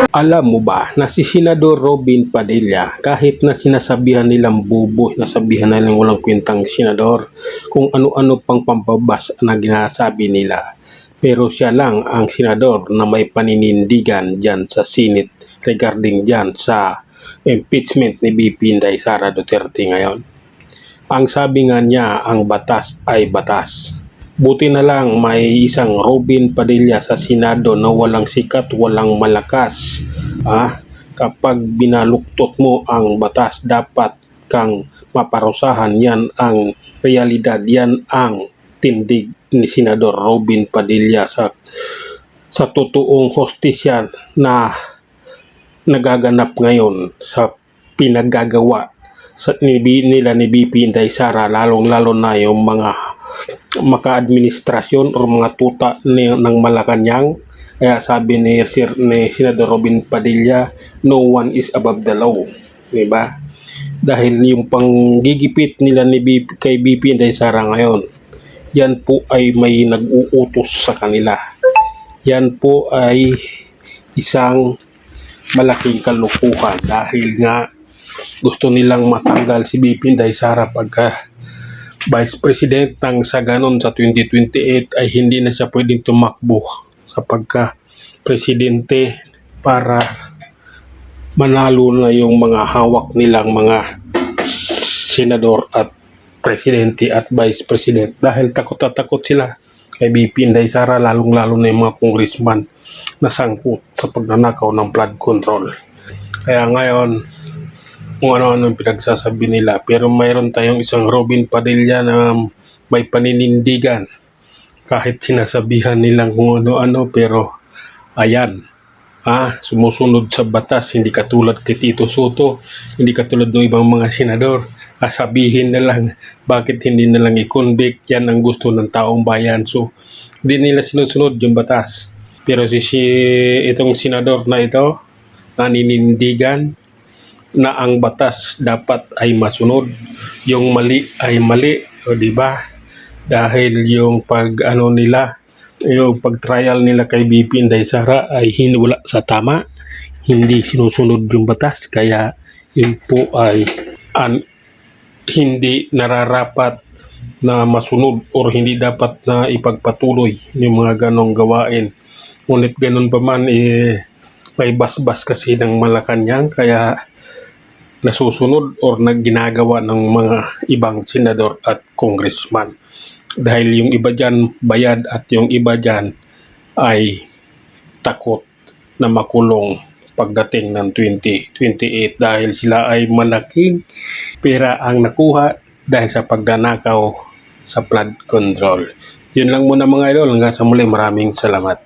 Alam mo ba na si Senador Robin Padilla, kahit na sinasabihan nilang bobo, nasabihan nilang walang kwentang senador, kung ano-ano pang pampabas na ginasabi nila, pero siya lang ang senador na may paninindigan dyan sa Senate regarding dyan sa impeachment ni BP Inday Sara Duterte ngayon. Ang sabi nga niya, ang batas ay batas. Buti na lang may isang Robin Padilla sa Senado na walang sikat, walang malakas. Kapag binaluktot mo ang batas, dapat kang maparusahan. Yan ang realidad, yan ang tindig ni Senador Robin Padilla sa totoong hostisya na nagaganap ngayon sa pinaggagawa nila ni BP Inday Sara, lalong-lalo na yung mga maka-administrasyon o mga tuta ng Malacanang. Kaya sabi ni Senador Robin Padilla, no one is above the law, diba? Dahil yung panggigipit nila kay BP Inday Sara ngayon, yan po ay may nag-uutos sa kanila. Yan po ay isang malaking kalukuhan dahil nga gusto nilang matanggal si BP Inday Sara pagka Vice President nang sa ganon sa 2028 ay hindi na siya pwedeng tumakbo sa pagka-presidente para manalo na yung mga hawak nilang mga senador at presidente at vice president dahil takot at takot sila kay BP Inday Sara, lalong-lalo na yung mga congressman na sangkot sa pagnanakaw ng flood control. Kaya ngayon, kung ano-ano yung pinagsasabi nila. Pero mayroon tayong isang Robin Padilla na may paninindigan. Kahit sinasabihan nilang kung ano-ano, pero ayan, sumusunod sa batas. Hindi katulad kay Tito Soto, hindi katulad ng ibang mga senador. Sabihin na lang, bakit hindi na lang i-convict? Yan ang gusto ng taong bayan. So, hindi nila sinusunod yung batas. Pero itong senador na ito, naninindigan na ang batas dapat ay masunod, yung mali ay mali, o di ba? Dahil yung yung pag-trial nila kay BP Inday Sara ay wala sa tama, hindi sinusunod yung batas, kaya yun po ay hindi nararapat na masunod or hindi dapat na ipagpatuloy yung mga ganong gawain. Ngunit ganon pa man, may basbas kasi ng Malacanang, kaya nasusunod or ginagawa ng mga ibang senador at congressman. Dahil yung iba dyan bayad at yung iba dyan ay takot na makulong pagdating ng 2028 dahil sila ay malaking pera ang nakuha dahil sa pagnanakaw sa flood control. Yun lang muna mga idol. Hanggang sa muli, maraming salamat.